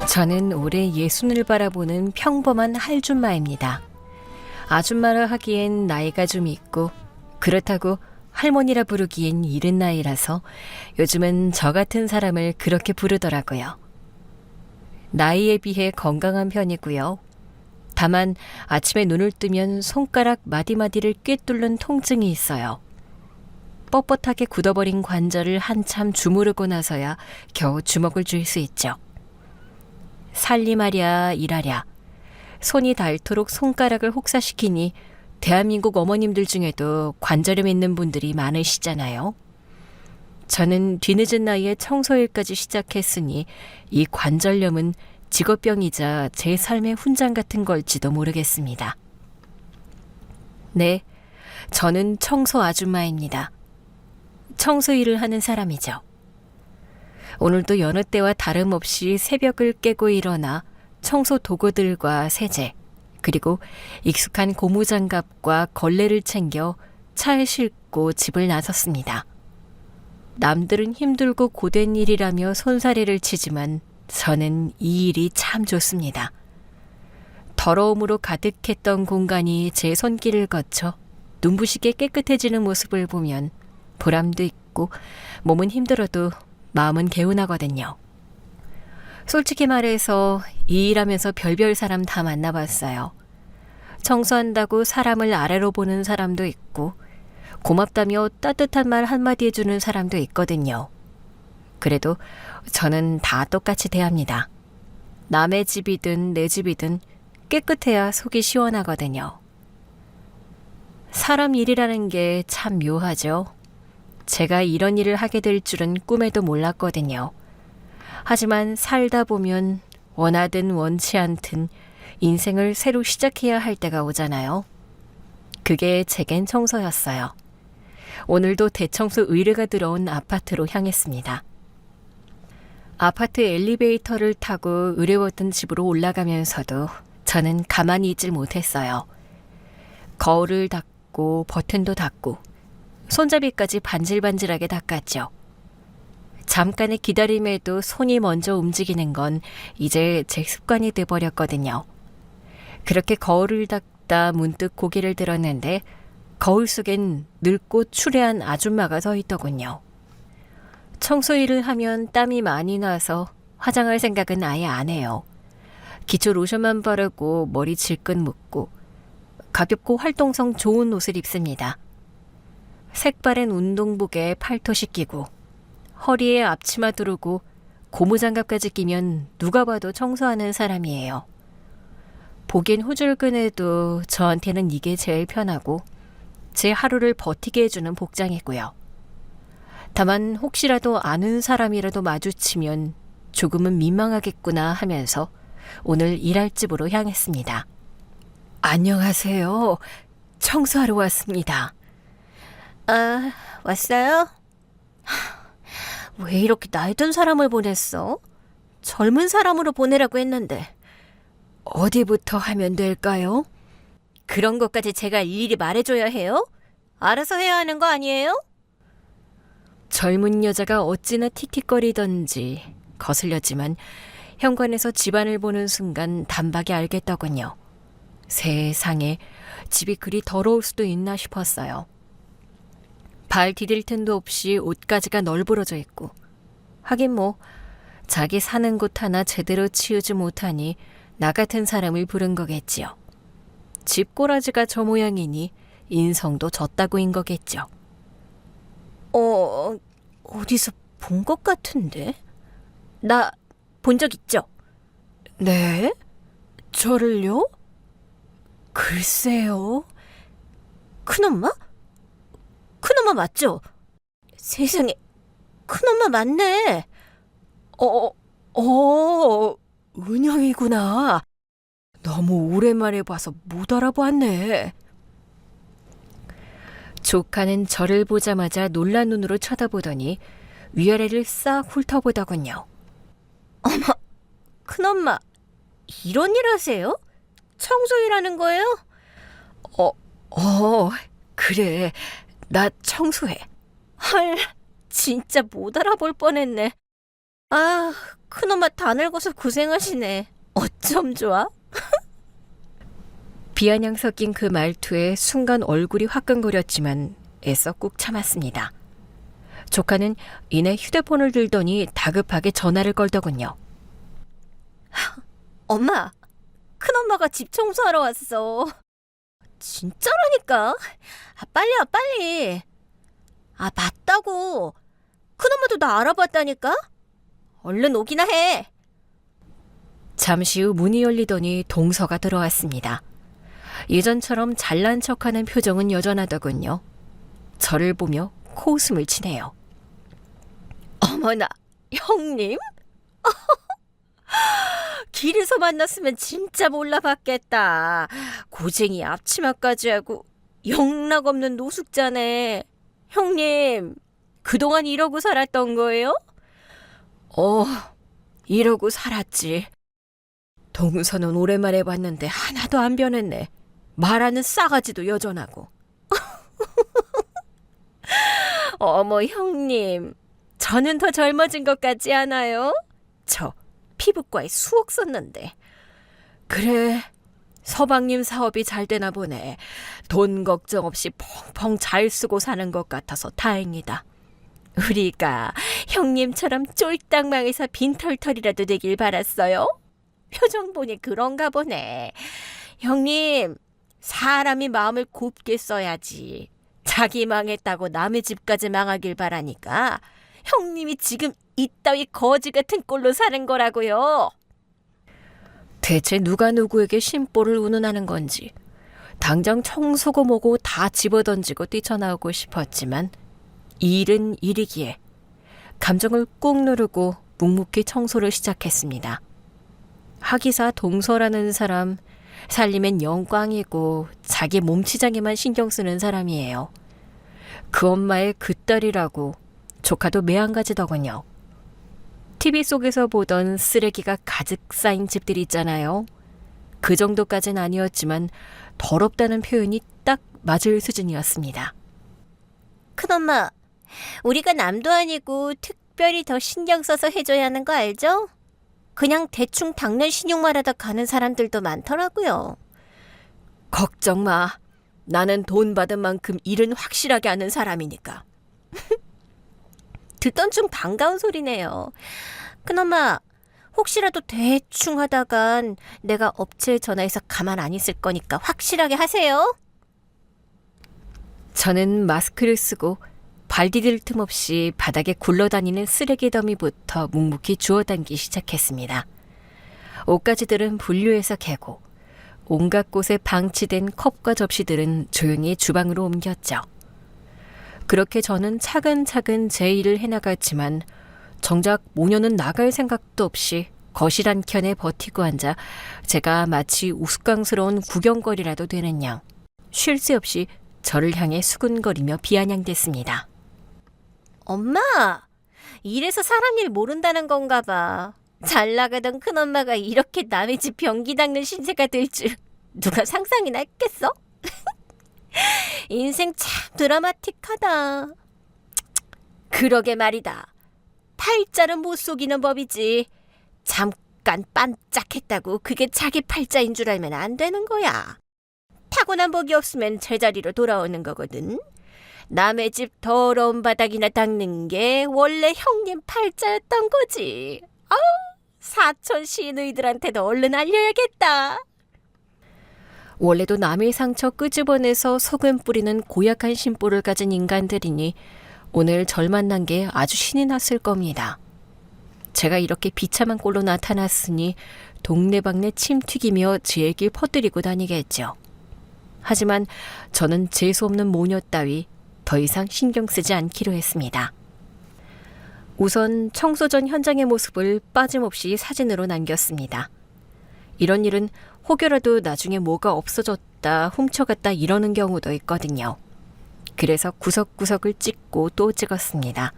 저는 올해 예순을 바라보는 평범한 할줌마입니다. 아줌마라 하기엔 나이가 좀 있고 그렇다고 할머니라 부르기엔 이른 나이라서 요즘은 저 같은 사람을 그렇게 부르더라고요. 나이에 비해 건강한 편이고요. 다만 아침에 눈을 뜨면 손가락 마디마디를 꿰뚫는 통증이 있어요. 뻣뻣하게 굳어버린 관절을 한참 주무르고 나서야 겨우 주먹을 쥘 수 있죠. 살림하랴 일하랴 손이 닳도록 손가락을 혹사시키니 대한민국 어머님들 중에도 관절염 있는 분들이 많으시잖아요. 저는 뒤늦은 나이에 청소일까지 시작했으니 이 관절염은 직업병이자 제 삶의 훈장 같은 걸지도 모르겠습니다. 네, 저는 청소 아줌마입니다. 청소 일을 하는 사람이죠. 오늘도 여느 때와 다름없이 새벽을 깨고 일어나 청소 도구들과 세제, 그리고 익숙한 고무장갑과 걸레를 챙겨 차에 싣고 집을 나섰습니다. 남들은 힘들고 고된 일이라며 손사래를 치지만 저는 이 일이 참 좋습니다. 더러움으로 가득했던 공간이 제 손길을 거쳐 눈부시게 깨끗해지는 모습을 보면 보람도 있고 몸은 힘들어도 마음은 개운하거든요. 솔직히 말해서 이 일하면서 별별 사람 다 만나봤어요. 청소한다고 사람을 아래로 보는 사람도 있고 고맙다며 따뜻한 말 한마디 해주는 사람도 있거든요. 그래도 저는 다 똑같이 대합니다. 남의 집이든 내 집이든 깨끗해야 속이 시원하거든요. 사람 일이라는 게 참 묘하죠. 제가 이런 일을 하게 될 줄은 꿈에도 몰랐거든요. 하지만 살다 보면 원하든 원치 않든 인생을 새로 시작해야 할 때가 오잖아요. 그게 제겐 청소였어요. 오늘도 대청소 의뢰가 들어온 아파트로 향했습니다. 아파트 엘리베이터를 타고 의뢰받은 집으로 올라가면서도 저는 가만히 있질 못했어요. 거울을 닦고 버튼도 닦고 손잡이까지 반질반질하게 닦았죠. 잠깐의 기다림에도 손이 먼저 움직이는 건 이제 제 습관이 돼버렸거든요. 그렇게 거울을 닦다 문득 고개를 들었는데 거울 속엔 늙고 추레한 아줌마가 서 있더군요. 청소 일을 하면 땀이 많이 나서 화장할 생각은 아예 안 해요. 기초 로션만 바르고 머리 질끈 묶고 가볍고 활동성 좋은 옷을 입습니다. 색바랜 운동복에 팔토시 끼고 허리에 앞치마 두르고 고무장갑까지 끼면 누가 봐도 청소하는 사람이에요. 보긴 후줄근해도 저한테는 이게 제일 편하고 제 하루를 버티게 해주는 복장이고요. 다만 혹시라도 아는 사람이라도 마주치면 조금은 민망하겠구나 하면서 오늘 일할 집으로 향했습니다. 안녕하세요. 청소하러 왔습니다. 아, 왔어요? 왜 이렇게 나이 든 사람을 보냈어? 젊은 사람으로 보내라고 했는데. 어디부터 하면 될까요? 그런 것까지 제가 일일이 말해줘야 해요? 알아서 해야 하는 거 아니에요? 젊은 여자가 어찌나 틱틱거리던지 거슬렸지만 현관에서 집안을 보는 순간 단박에 알겠더군요. 세상에 집이 그리 더러울 수도 있나 싶었어요. 발 디딜 틈도 없이 옷가지가 널브러져 있고 하긴 뭐 자기 사는 곳 하나 제대로 치우지 못하니 나 같은 사람을 부른 거겠지요. 집꼬라지가 저 모양이니 인성도 졌다고인 거겠죠. 어디서 본 것 같은데? 나 본 적 있죠? 네? 저를요? 글쎄요. 큰엄마? 큰엄마 맞죠? 세상에, 큰엄마 맞네. 은영이구나. 너무 오랜만에 봐서 못 알아보았네. 조카는 저를 보자마자 놀란 눈으로 쳐다보더니 위아래를 싹 훑어보더군요. 큰엄마, 이런 일 하세요? 청소일 하는 거예요? 그래. 나 청소해. 헐, 진짜 못 알아볼 뻔했네. 아, 큰엄마 다 늙어서 고생하시네. 어쩜 좋아? 비아냥 섞인 그 말투에 순간 얼굴이 화끈거렸지만 애써 꾹 참았습니다. 조카는 이내 휴대폰을 들더니 다급하게 전화를 걸더군요. 엄마, 큰엄마가 집 청소하러 왔어. 진짜라니까. 빨리 와, 빨리. 맞다고. 큰엄마도 나 알아봤다니까. 얼른 오기나 해. 잠시 후 문이 열리더니 동서가 들어왔습니다. 예전처럼 잘난 척하는 표정은 여전하더군요. 저를 보며 코웃음을 치네요. 어머나, 형님? 길에서 만났으면 진짜 몰라봤겠다. 고쟁이 앞치마까지 하고 영락 없는 노숙자네. 형님, 그동안 이러고 살았던 거예요? 이러고 살았지. 동서는 오랜만에 봤는데 하나도 안 변했네. 말하는 싸가지도 여전하고. 어머, 형님. 저는 더 젊어진 것 같지 않아요? 저 피부과에 수억 썼는데. 그래, 서방님 사업이 잘 되나 보네. 돈 걱정 없이 펑펑 잘 쓰고 사는 것 같아서 다행이다. 우리가 형님처럼 쫄딱 망해서 빈털털이라도 되길 바랐어요? 표정 보니 그런가 보네. 형님, 사람이 마음을 곱게 써야지. 자기 망했다고 남의 집까지 망하길 바라니까 형님이 지금 이따위 거지 같은 꼴로 사는 거라고요. 대체 누가 누구에게 심보를 운운하는 건지 당장 청소고 뭐고 다 집어던지고 뛰쳐나오고 싶었지만 일은 일이기에 감정을 꾹 누르고 묵묵히 청소를 시작했습니다. 하기사 동서라는 사람 살림엔 영광이고 자기 몸치장에만 신경 쓰는 사람이에요. 그 엄마의 그 딸이라고 조카도 매한가지더군요. TV 속에서 보던 쓰레기가 가득 쌓인 집들 있잖아요. 그 정도까진 아니었지만 더럽다는 표현이 딱 맞을 수준이었습니다. 큰엄마, 우리가 남도 아니고 특별히 더 신경 써서 해줘야 하는 거 알죠? 그냥 대충 닦는 신용만 하다 가는 사람들도 많더라고요. 걱정 마. 나는 돈 받은 만큼 일은 확실하게 하는 사람이니까. 듣던 중 반가운 소리네요. 큰엄마, 혹시라도 대충 하다간 내가 업체에 전화해서 가만 안 있을 거니까 확실하게 하세요. 저는 마스크를 쓰고 발 디딜 틈 없이 바닥에 굴러다니는 쓰레기 더미부터 묵묵히 주워당기 시작했습니다. 옷가지들은 분류해서 개고 온갖 곳에 방치된 컵과 접시들은 조용히 주방으로 옮겼죠. 그렇게 저는 차근차근 제 일을 해나갔지만 정작 모녀는 나갈 생각도 없이 거실 한켠에 버티고 앉아 제가 마치 우스꽝스러운 구경거리라도 되는 양 쉴 새 없이 저를 향해 수근거리며 비아냥댔습니다. 엄마, 이래서 사람 일 모른다는 건가 봐. 잘 나가던 큰엄마가 이렇게 남의 집 변기 닦는 신세가 될 줄 누가 상상이나 했겠어? 인생 참 드라마틱하다. 그러게 말이다. 팔자는 못 속이는 법이지. 잠깐 반짝했다고 그게 자기 팔자인 줄 알면 안 되는 거야. 타고난 복이 없으면 제자리로 돌아오는 거거든. 남의 집 더러운 바닥이나 닦는 게 원래 형님 팔자였던 거지. 사촌 시누이들한테도 얼른 알려야겠다. 원래도 남의 상처 끄집어내서 소금 뿌리는 고약한 심보를 가진 인간들이니 오늘 절 만난 게 아주 신이 났을 겁니다. 제가 이렇게 비참한 꼴로 나타났으니 동네방네 침 튀기며 제 얘기를 퍼뜨리고 다니겠죠. 하지만 저는 재수없는 모녀 따위 더 이상 신경 쓰지 않기로 했습니다. 우선 청소 전 현장의 모습을 빠짐없이 사진으로 남겼습니다. 이런 일은 혹여라도 나중에 뭐가 없어졌다, 훔쳐갔다 이러는 경우도 있거든요. 그래서 구석구석을 찍고 또 찍었습니다.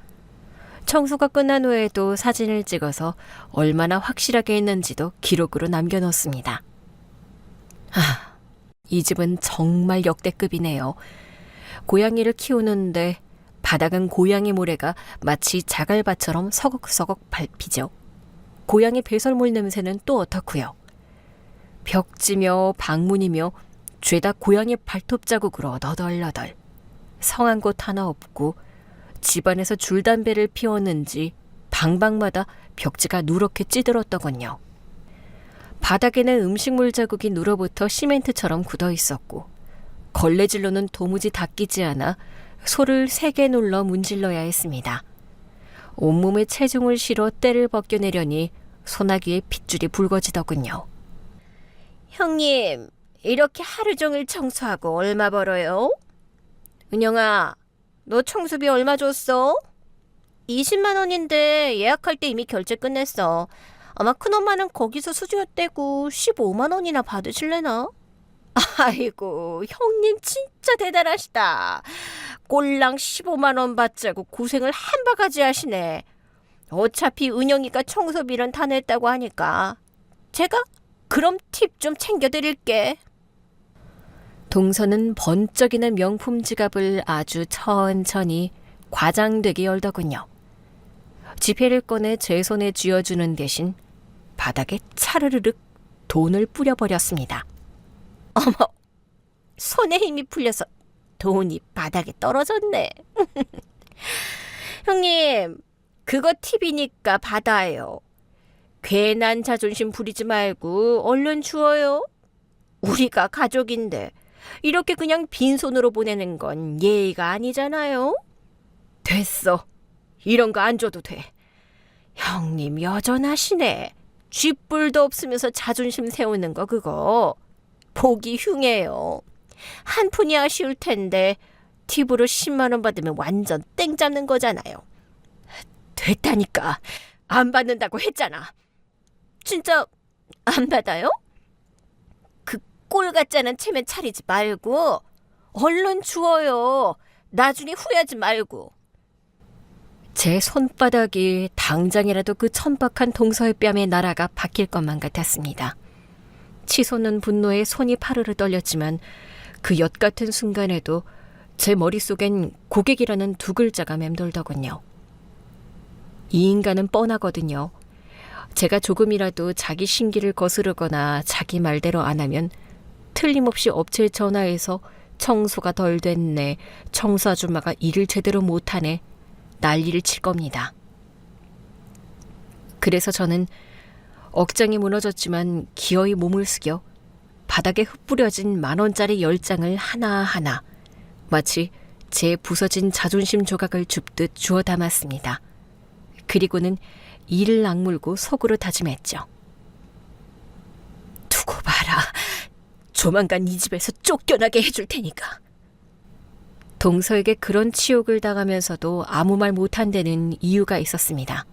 청소가 끝난 후에도 사진을 찍어서 얼마나 확실하게 했는지도 기록으로 남겨놓습니다. 이 집은 정말 역대급이네요. 고양이를 키우는데 바닥은 고양이 모래가 마치 자갈밭처럼 서걱서걱 밟히죠. 고양이 배설물 냄새는 또 어떻고요. 벽지며 방문이며 죄다 고양이 발톱 자국으로 너덜너덜. 성한 곳 하나 없고 집안에서 줄담배를 피웠는지 방방마다 벽지가 누렇게 찌들었더군요. 바닥에는 음식물 자국이 눌어붙어 시멘트처럼 굳어 있었고 걸레질로는 도무지 닦이지 않아 소를 3개 눌러 문질러야 했습니다. 온몸에 체중을 실어 때를 벗겨내려니 소나기에 핏줄이 붉어지더군요. 형님, 이렇게 하루 종일 청소하고 얼마 벌어요? 은영아, 너 청소비 얼마 줬어? 20만 원인데 예약할 때 이미 결제 끝냈어. 아마 큰엄마는 거기서 수수료 떼고 15만 원이나 받으실래나? 아이고, 형님 진짜 대단하시다. 꼴랑 15만 원 받자고 고생을 한 바가지 하시네. 어차피 은영이가 청소비는 다 냈다고 하니까 제가 그럼 팁 좀 챙겨드릴게. 동서는 번쩍이는 명품 지갑을 아주 천천히 과장되게 열더군요. 지폐를 꺼내 제 손에 쥐어주는 대신 바닥에 차르르륵 돈을 뿌려버렸습니다. 어머, 손에 힘이 풀려서 돈이 바닥에 떨어졌네. 형님, 그거 팁이니까 받아요. 괜한 자존심 부리지 말고 얼른 주어요. 우리가 가족인데 이렇게 그냥 빈손으로 보내는 건 예의가 아니잖아요. 됐어. 이런 거 안 줘도 돼. 형님 여전하시네. 쥐뿔도 없으면서 자존심 세우는 거 그거. 보기 흉해요. 한 푼이 아쉬울 텐데 팁으로 10만 원 받으면 완전 땡 잡는 거잖아요. 됐다니까. 안 받는다고 했잖아. 진짜 안 받아요? 그 꼴 같지 않은 체면 차리지 말고 얼른 주워요. 나중에 후회하지 말고. 제 손바닥이 당장이라도 그 천박한 동서의 뺨에 날아가 박힐 것만 같았습니다. 치솟는 분노에 손이 파르르 떨렸지만 그 엿 같은 순간에도 제 머릿속엔 고객이라는 2글자가 맴돌더군요. 이 인간은 뻔하거든요. 제가 조금이라도 자기 신기를 거스르거나 자기 말대로 안 하면 틀림없이 업체에 전화해서 청소가 덜 됐네, 청소 아줌마가 일을 제대로 못하네, 난리를 칠 겁니다. 그래서 저는 억장이 무너졌지만 기어이 몸을 숙여 바닥에 흩뿌려진 10,000원짜리 10장을 하나하나 마치 제 부서진 자존심 조각을 줍듯 주워 담았습니다. 그리고는 이를 악물고 속으로 다짐했죠. 두고 봐라. 조만간 이 집에서 쫓겨나게 해줄 테니까. 동서에게 그런 치욕을 당하면서도 아무 말 못한 데는 이유가 있었습니다.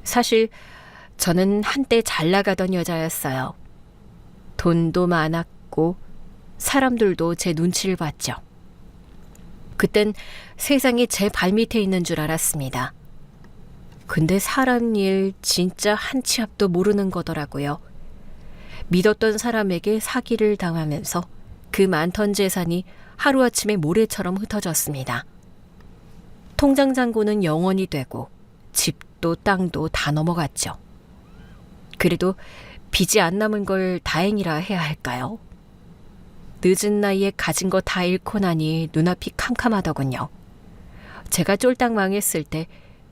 사실 저는 한때 잘 나가던 여자였어요. 돈도 많았고 사람들도 제 눈치를 봤죠. 그땐 세상이 제 발밑에 있는 줄 알았습니다. 근데 사람 일 진짜 한 치 앞도 모르는 거더라고요. 믿었던 사람에게 사기를 당하면서 그 많던 재산이 하루아침에 모래처럼 흩어졌습니다. 통장 잔고는 0원이 되고 집도 땅도 다 넘어갔죠. 그래도 빚이 안 남은 걸 다행이라 해야 할까요? 늦은 나이에 가진 거 다 잃고 나니 눈앞이 캄캄하더군요. 제가 쫄딱 망했을 때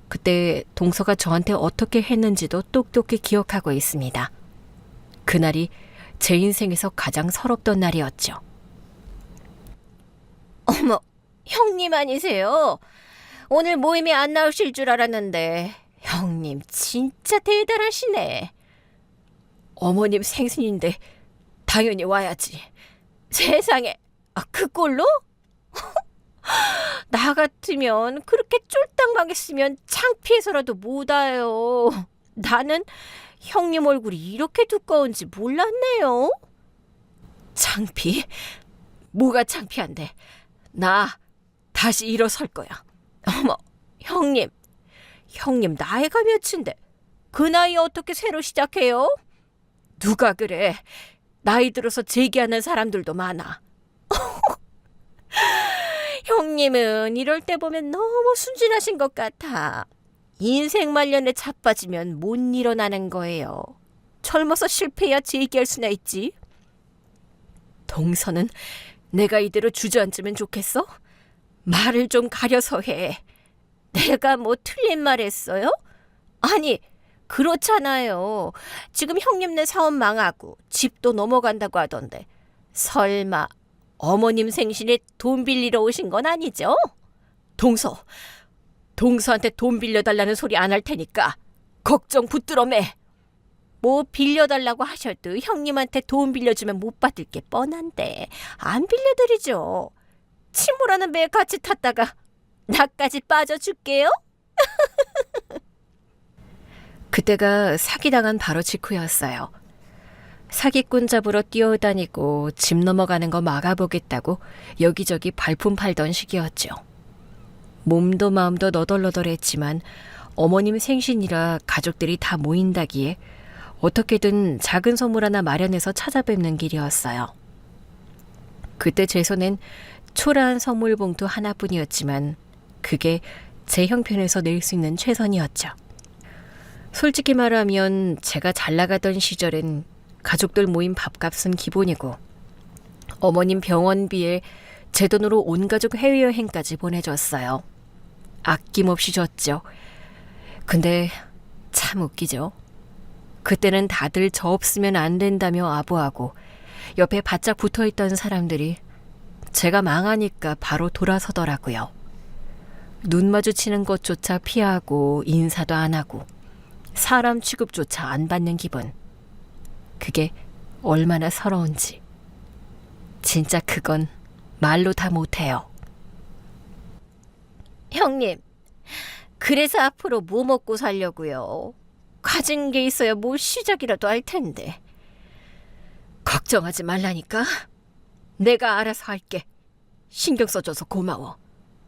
그때 동서가 저한테 어떻게 했는지도 똑똑히 기억하고 있습니다. 그날이 제 인생에서 가장 서럽던 날이었죠. 어머, 형님 아니세요? 오늘 모임에 안 나오실 줄 알았는데 형님 진짜 대단하시네. 어머님 생신인데 당연히 와야지. 세상에, 그 꼴로? 나 같으면 그렇게 쫄딱 망했으면 창피해서라도 못 와요. 나는 형님 얼굴이 이렇게 두꺼운지 몰랐네요. 창피? 뭐가 창피한데? 나 다시 일어설 거야. 어머, 형님 나이가 몇인데 그 나이에 어떻게 새로 시작해요? 누가 그래? 나이 들어서 재기하는 사람들도 많아. 형님은 이럴 때 보면 너무 순진하신 것 같아. 인생 말년에 자빠지면 못 일어나는 거예요. 젊어서 실패해야 재기할 수나 있지. 동서는 내가 이대로 주저앉으면 좋겠어? 말을 좀 가려서 해. 내가 뭐 틀린 말 했어요? 아니, 그렇잖아요. 지금 형님네 사업 망하고 집도 넘어간다고 하던데 설마 어머님 생신에 돈 빌리러 오신 건 아니죠? 동서한테 돈 빌려달라는 소리 안 할 테니까 걱정 붙들어 매. 뭐 빌려달라고 하셔도 형님한테 돈 빌려주면 못 받을 게 뻔한데 안 빌려드리죠. 친구라는 배에 같이 탔다가 나까지 빠져줄게요. 그때가 사기당한 바로 직후였어요. 사기꾼 잡으러 뛰어다니고 집 넘어가는 거 막아보겠다고 여기저기 발품 팔던 시기였죠. 몸도 마음도 너덜너덜했지만 어머님 생신이라 가족들이 다 모인다기에 어떻게든 작은 선물 하나 마련해서 찾아뵙는 길이었어요. 그때 제 손엔 초라한 선물 봉투 하나뿐이었지만 그게 제 형편에서 낼 수 있는 최선이었죠. 솔직히 말하면 제가 잘 나가던 시절엔 가족들 모임 밥값은 기본이고 어머님 병원비에 제 돈으로 온 가족 해외여행까지 보내줬어요. 아낌없이 줬죠. 근데 참 웃기죠. 그때는 다들 저 없으면 안 된다며 아부하고 옆에 바짝 붙어있던 사람들이 제가 망하니까 바로 돌아서더라고요. 눈 마주치는 것조차 피하고 인사도 안 하고 사람 취급조차 안 받는 기분. 그게 얼마나 서러운지. 진짜 그건 말로 다 못해요. 형님, 그래서 앞으로 뭐 먹고 살려고요? 가진 게 있어야 뭐 시작이라도 할 텐데. 걱정하지 말라니까. 내가 알아서 할게. 신경 써줘서 고마워.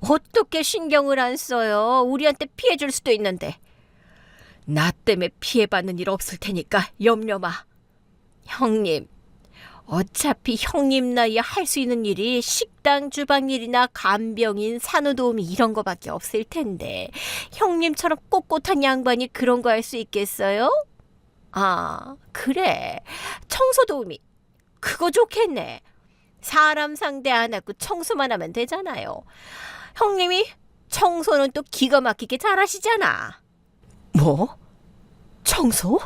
어떻게 신경을 안 써요? 우리한테 피해 줄 수도 있는데. 나 때문에 피해받는 일 없을 테니까 염려 마. 형님, 어차피 형님 나이에 할 수 있는 일이 식당 주방일이나 간병인, 산후도우미 이런 거밖에 없을 텐데 형님처럼 꼿꼿한 양반이 그런 거 할 수 있겠어요? 아, 그래. 청소도우미. 그거 좋겠네. 사람 상대 안 하고 청소만 하면 되잖아요. 형님이 청소는 또 기가 막히게 잘하시잖아. 뭐? 청소?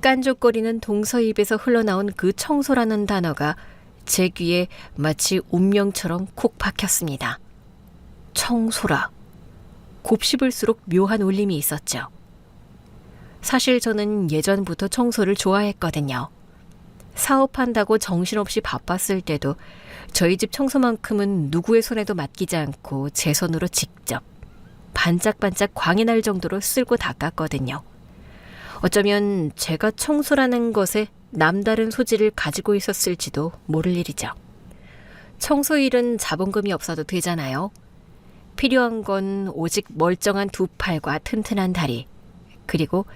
깐족거리는 동서 입에서 흘러나온 그 청소라는 단어가 제 귀에 마치 운명처럼 콕 박혔습니다. 청소라. 곱씹을수록 묘한 울림이 있었죠. 사실 저는 예전부터 청소를 좋아했거든요. 사업한다고 정신없이 바빴을 때도 저희 집 청소만큼은 누구의 손에도 맡기지 않고 제 손으로 직접 반짝반짝 광이 날 정도로 쓸고 닦았거든요. 어쩌면 제가 청소라는 것에 남다른 소질을 가지고 있었을지도 모를 일이죠. 청소일은 자본금이 없어도 되잖아요. 필요한 건 오직 멀쩡한 두 팔과 튼튼한 다리, 그리고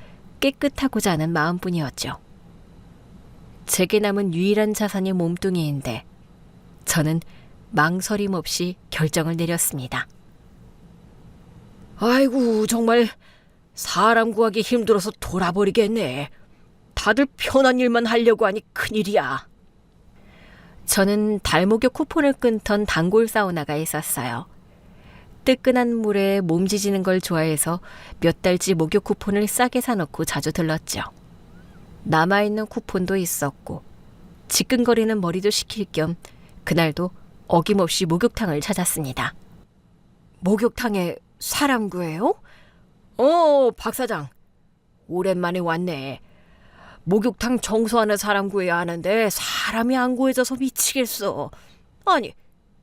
깨끗하고자 하는 마음뿐이었죠. 제게 남은 유일한 자산이 몸뚱이인데 저는 망설임 없이 결정을 내렸습니다. 아이고, 정말 사람 구하기 힘들어서 돌아버리겠네. 다들 편한 일만 하려고 하니 큰일이야. 저는 달 목욕 쿠폰을 끊던 단골 사우나가 있었어요. 뜨끈한 물에 몸지지는 걸 좋아해서 몇 달치 목욕 쿠폰을 싸게 사놓고 자주 들렀죠. 남아있는 쿠폰도 있었고 지끈거리는 머리도 식힐 겸 그날도 어김없이 목욕탕을 찾았습니다. 목욕탕에 사람 구해요? 박 사장. 오랜만에 왔네. 목욕탕 청소하는 사람 구해야 하는데 사람이 안 구해져서 미치겠어. 아니,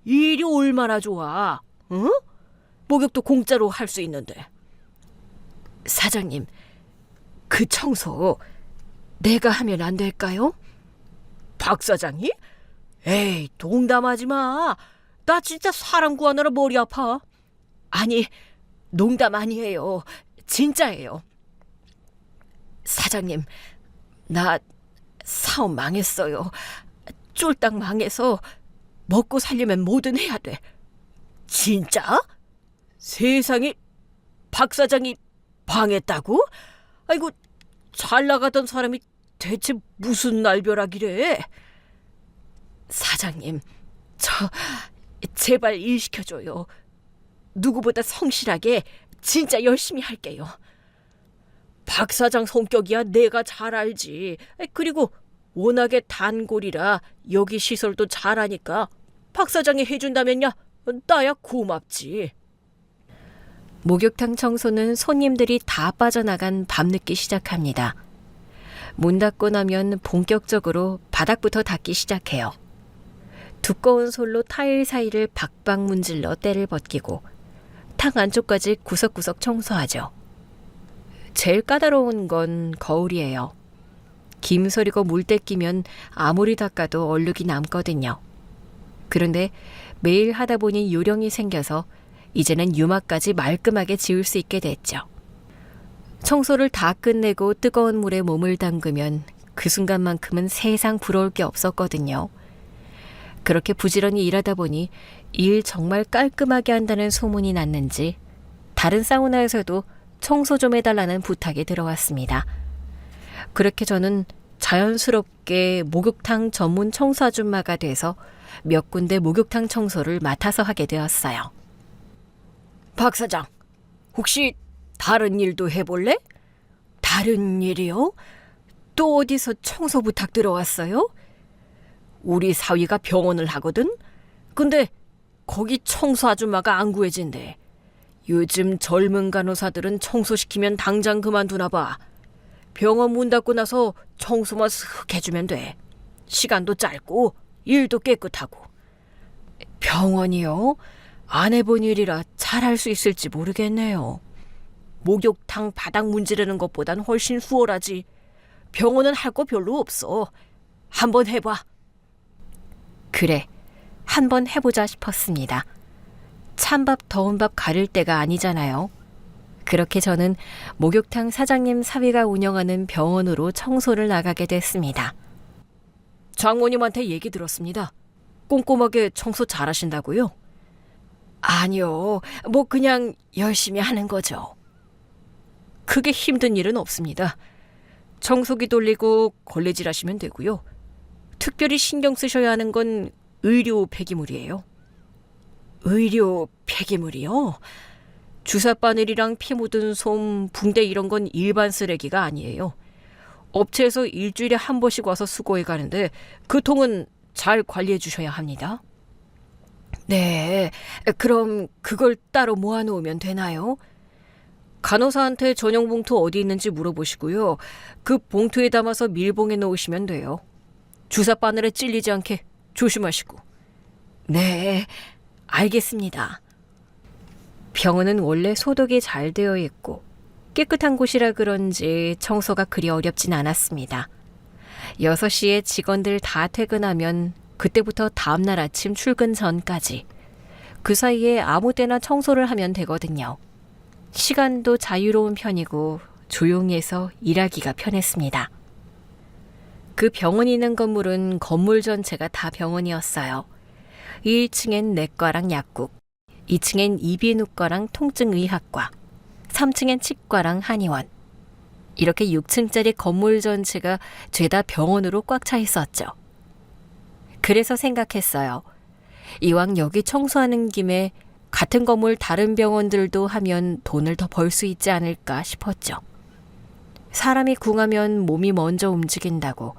일이 얼마나 좋아. 응? 목욕도 공짜로 할 수 있는데. 사장님, 그 청소 내가 하면 안 될까요? 박 사장이? 에이, 농담하지 마. 나 진짜 사람 구하느라 머리 아파. 아니, 농담 아니에요. 진짜예요. 사장님, 나 사업 망했어요. 쫄딱 망해서 먹고 살려면 뭐든 해야 돼. 진짜? 세상에, 박 사장이 방했다고? 아이고, 잘 나가던 사람이 대체 무슨 날벼락이래? 사장님, 저 제발 일 시켜줘요. 누구보다 성실하게 진짜 열심히 할게요. 박 사장 성격이야 내가 잘 알지. 그리고 워낙에 단골이라 여기 시설도 잘하니까 박 사장이 해준다면야 나야 고맙지. 목욕탕 청소는 손님들이 다 빠져나간 밤늦게 시작합니다. 문 닫고 나면 본격적으로 바닥부터 닦기 시작해요. 두꺼운 솔로 타일 사이를 박박 문질러 때를 벗기고 탕 안쪽까지 구석구석 청소하죠. 제일 까다로운 건 거울이에요. 김소리고 물때 끼면 아무리 닦아도 얼룩이 남거든요. 그런데 매일 하다 보니 요령이 생겨서 이제는 유막까지 말끔하게 지울 수 있게 됐죠. 청소를 다 끝내고 뜨거운 물에 몸을 담그면 그 순간만큼은 세상 부러울 게 없었거든요. 그렇게 부지런히 일하다 보니 일 정말 깔끔하게 한다는 소문이 났는지 다른 사우나에서도 청소 좀 해달라는 부탁이 들어왔습니다. 그렇게 저는 자연스럽게 목욕탕 전문 청소 아줌마가 돼서 몇 군데 목욕탕 청소를 맡아서 하게 되었어요. 박 사장, 혹시 다른 일도 해볼래? 다른 일이요? 또 어디서 청소 부탁 들어왔어요? 우리 사위가 병원을 하거든? 근데 거기 청소 아줌마가 안 구해진대. 요즘 젊은 간호사들은 청소시키면 당장 그만두나 봐. 병원 문 닫고 나서 청소만 슥 해주면 돼. 시간도 짧고 일도 깨끗하고. 병원이요? 안 해본 일이라 잘할 수 있을지 모르겠네요. 목욕탕 바닥 문지르는 것보단 훨씬 수월하지. 병원은 할 거 별로 없어. 한번 해봐. 그래, 한번 해보자 싶었습니다. 찬밥 더운 밥 가릴 때가 아니잖아요. 그렇게 저는 목욕탕 사장님 사위가 운영하는 병원으로 청소를 나가게 됐습니다. 장모님한테 얘기 들었습니다. 꼼꼼하게 청소 잘하신다고요? 아니요, 뭐 그냥 열심히 하는 거죠. 크게 힘든 일은 없습니다. 청소기 돌리고 걸레질 하시면 되고요. 특별히 신경 쓰셔야 하는 건 의료 폐기물이에요. 의료 폐기물이요? 주사 바늘이랑 피 묻은 솜, 붕대 이런 건 일반 쓰레기가 아니에요. 업체에서 일주일에 한 번씩 와서 수거해 가는데 그 통은 잘 관리해 주셔야 합니다. 네, 그럼 그걸 따로 모아놓으면 되나요? 간호사한테 전용 봉투 어디 있는지 물어보시고요. 그 봉투에 담아서 밀봉해 놓으시면 돼요. 주사 바늘에 찔리지 않게 조심하시고. 네, 알겠습니다. 병원은 원래 소독이 잘 되어 있고 깨끗한 곳이라 그런지 청소가 그리 어렵진 않았습니다. 6시에 직원들 다 퇴근하면 그때부터 다음날 아침 출근 전까지 그 사이에 아무 때나 청소를 하면 되거든요. 시간도 자유로운 편이고 조용히 해서 일하기가 편했습니다. 그 병원이 있는 건물은 건물 전체가 다 병원이었어요. 1층엔 내과랑 약국, 2층엔 이비인후과랑 통증의학과, 3층엔 치과랑 한의원. 이렇게 6층짜리 건물 전체가 죄다 병원으로 꽉 차 있었죠. 그래서 생각했어요. 이왕 여기 청소하는 김에 같은 건물 다른 병원들도 하면 돈을 더 벌 수 있지 않을까 싶었죠. 사람이 궁하면 몸이 먼저 움직인다고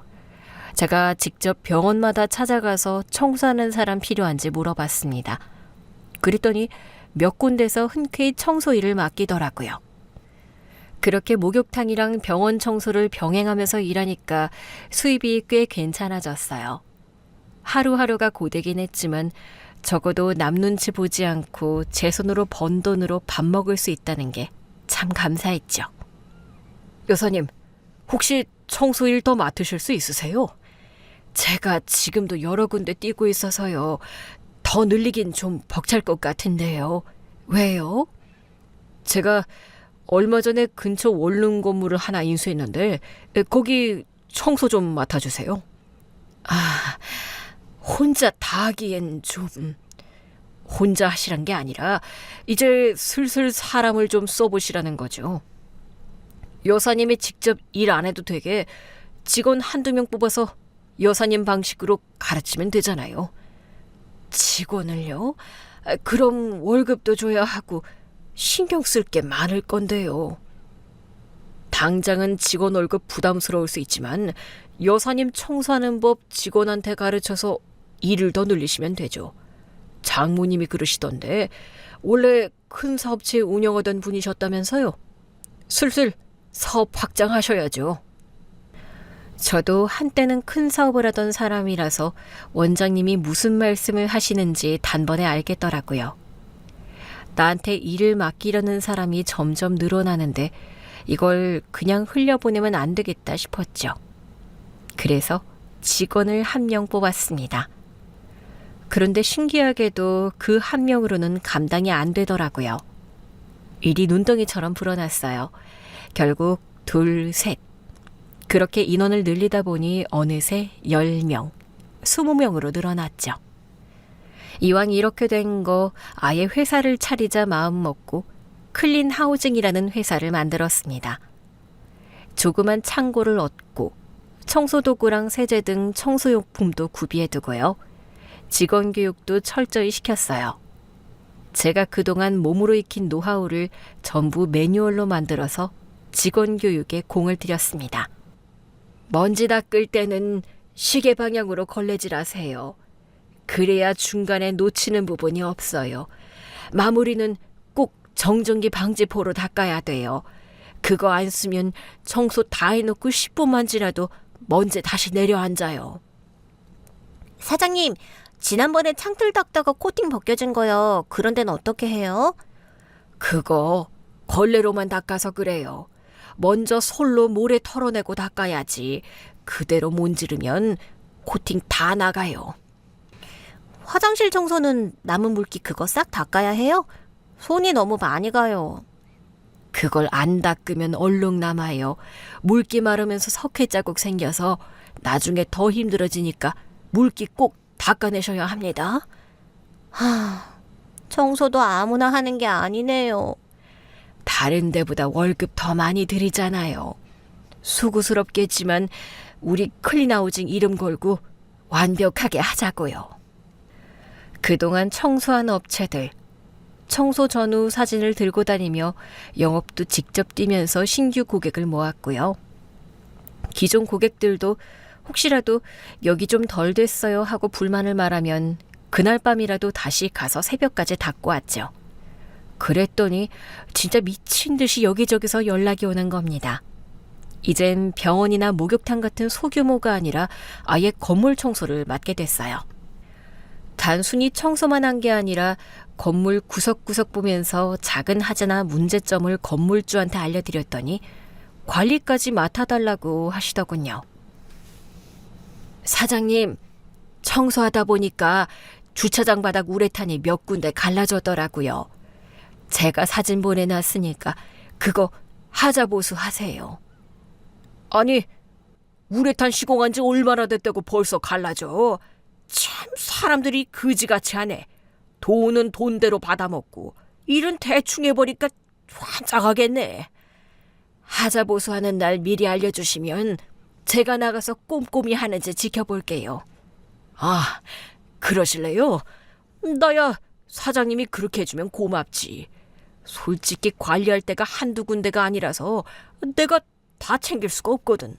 제가 직접 병원마다 찾아가서 청소하는 사람 필요한지 물어봤습니다. 그랬더니 몇 군데서 흔쾌히 청소 일을 맡기더라고요. 그렇게 목욕탕이랑 병원 청소를 병행하면서 일하니까 수입이 꽤 괜찮아졌어요. 하루하루가 고되긴 했지만 적어도 남 눈치 보지 않고 제 손으로 번 돈으로 밥 먹을 수 있다는 게 참 감사했죠. 여사님, 혹시 청소 일 더 맡으실 수 있으세요? 제가 지금도 여러 군데 뛰고 있어서요. 더 늘리긴 좀 벅찰 것 같은데요. 왜요? 제가 얼마 전에 근처 원룸 건물을 하나 인수했는데 거기 청소 좀 맡아주세요. 아, 혼자 다 하기엔 좀... 혼자 하시란 게 아니라 이제 슬슬 사람을 좀 써보시라는 거죠. 여사님이 직접 일 안 해도 되게 직원 한두 명 뽑아서 여사님 방식으로 가르치면 되잖아요. 직원을요? 그럼 월급도 줘야 하고 신경 쓸 게 많을 건데요. 당장은 직원 월급 부담스러울 수 있지만 여사님 청소하는 법 직원한테 가르쳐서 일을 더 늘리시면 되죠. 장모님이 그러시던데 원래 큰 사업체 운영하던 분이셨다면서요. 슬슬 사업 확장하셔야죠. 저도 한때는 큰 사업을 하던 사람이라서 원장님이 무슨 말씀을 하시는지 단번에 알겠더라고요. 나한테 일을 맡기려는 사람이 점점 늘어나는데 이걸 그냥 흘려보내면 안 되겠다 싶었죠. 그래서 직원을 한 명 뽑았습니다. 그런데 신기하게도 그 한 명으로는 감당이 안 되더라고요. 일이 눈덩이처럼 불어났어요. 결국 둘, 셋. 그렇게 인원을 늘리다 보니 어느새 10명, 20명으로 늘어났죠. 이왕 이렇게 된 거 아예 회사를 차리자 마음먹고 클린 하우징이라는 회사를 만들었습니다. 조그만 창고를 얻고 청소도구랑 세제 등 청소용품도 구비해두고요. 직원 교육도 철저히 시켰어요. 제가 그동안 몸으로 익힌 노하우를 전부 매뉴얼로 만들어서 직원 교육에 공을 들였습니다. 먼지 닦을 때는 시계 방향으로 걸레질하세요. 그래야 중간에 놓치는 부분이 없어요. 마무리는 꼭 정전기 방지포로 닦아야 돼요. 그거 안 쓰면 청소 다 해놓고 10분만 지나도 먼지 다시 내려앉아요. 사장님, 지난번에 창틀 닦다가 코팅 벗겨진 거요. 그런 데는 어떻게 해요? 그거 걸레로만 닦아서 그래요. 먼저 솔로 모래 털어내고 닦아야지. 그대로 문지르면 코팅 다 나가요. 화장실 청소는 남은 물기 그거 싹 닦아야 해요? 손이 너무 많이 가요. 그걸 안 닦으면 얼룩 남아요. 물기 마르면서 석회 자국 생겨서 나중에 더 힘들어지니까 물기 꼭 닦아내셔야 합니다. 청소도 아무나 하는 게 아니네요. 다른 데보다 월급 더 많이 드리잖아요. 수고스럽겠지만 우리 클린하우징 이름 걸고 완벽하게 하자고요. 그동안 청소한 업체들, 청소 전후 사진을 들고 다니며 영업도 직접 뛰면서 신규 고객을 모았고요. 기존 고객들도 혹시라도 여기 좀 덜 됐어요 하고 불만을 말하면 그날 밤이라도 다시 가서 새벽까지 닦고 왔죠. 그랬더니 진짜 미친 듯이 여기저기서 연락이 오는 겁니다. 이젠 병원이나 목욕탕 같은 소규모가 아니라 아예 건물 청소를 맡게 됐어요. 단순히 청소만 한 게 아니라 건물 구석구석 보면서 작은 하자나 문제점을 건물주한테 알려드렸더니 관리까지 맡아달라고 하시더군요. 사장님, 청소하다 보니까 주차장 바닥 우레탄이 몇 군데 갈라졌더라고요. 제가 사진 보내놨으니까 그거 하자 보수하세요. 아니, 우레탄 시공한 지 얼마나 됐다고 벌써 갈라져. 참 사람들이 그지같이 하네. 돈은 돈대로 받아먹고 일은 대충 해버리니까 환장하겠네. 하자 보수하는 날 미리 알려주시면 제가 나가서 꼼꼼히 하는지 지켜볼게요. 아, 그러실래요? 나야 사장님이 그렇게 해주면 고맙지. 솔직히 관리할 때가 한두 군데가 아니라서 내가 다 챙길 수가 없거든.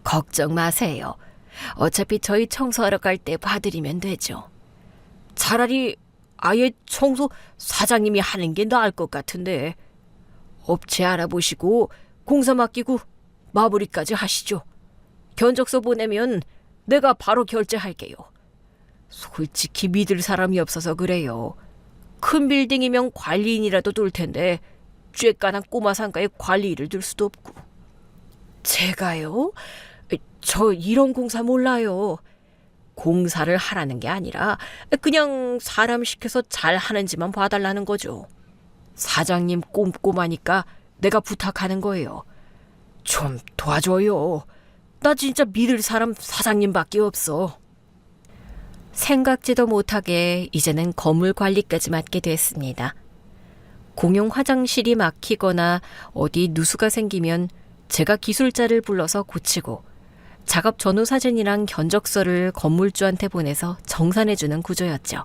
걱정 마세요. 어차피 저희 청소하러 갈 때 봐드리면 되죠. 차라리 아예 청소 사장님이 하는 게 나을 것 같은데. 업체 알아보시고 공사 맡기고 마무리까지 하시죠. 견적서 보내면 내가 바로 결제할게요. 솔직히 믿을 사람이 없어서 그래요. 큰 빌딩이면 관리인이라도 둘 텐데 쬐깐한 꼬마 상가에 관리 일을 둘 수도 없고. 제가요? 저 이런 공사 몰라요. 공사를 하라는 게 아니라 그냥 사람 시켜서 잘 하는지만 봐달라는 거죠. 사장님 꼼꼼하니까 내가 부탁하는 거예요. 좀 도와줘요. 나 진짜 믿을 사람 사장님밖에 없어. 생각지도 못하게 이제는 건물 관리까지 맡게 됐습니다. 공용 화장실이 막히거나 어디 누수가 생기면 제가 기술자를 불러서 고치고 작업 전후 사진이랑 견적서를 건물주한테 보내서 정산해주는 구조였죠.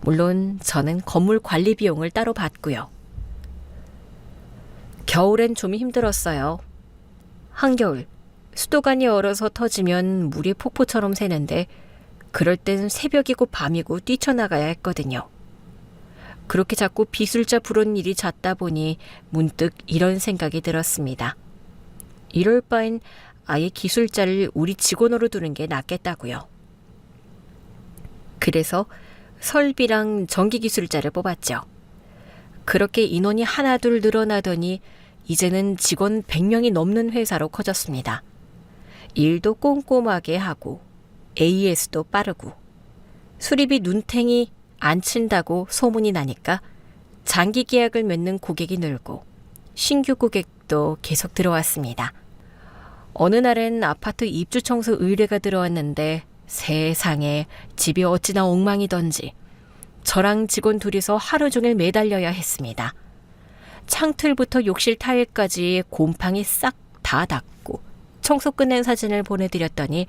물론 저는 건물 관리 비용을 따로 받고요. 겨울엔 좀 힘들었어요. 한겨울 수도관이 얼어서 터지면 물이 폭포처럼 새는데 그럴 땐 새벽이고 밤이고 뛰쳐나가야 했거든요. 그렇게 자꾸 기술자 부른 일이 잦다 보니 문득 이런 생각이 들었습니다. 이럴 바엔 아예 기술자를 우리 직원으로 두는 게 낫겠다고요. 그래서 설비랑 전기기술자를 뽑았죠. 그렇게 인원이 하나둘 늘어나더니 이제는 직원 100명이 넘는 회사로 커졌습니다. 일도 꼼꼼하게 하고 AS도 빠르고 수리비 눈탱이 안 친다고 소문이 나니까 장기 계약을 맺는 고객이 늘고 신규 고객도 계속 들어왔습니다. 어느 날엔 아파트 입주 청소 의뢰가 들어왔는데 세상에 집이 어찌나 엉망이던지 저랑 직원 둘이서 하루 종일 매달려야 했습니다. 창틀부터 욕실 타일까지 곰팡이 싹 다 닦고 청소 끝낸 사진을 보내드렸더니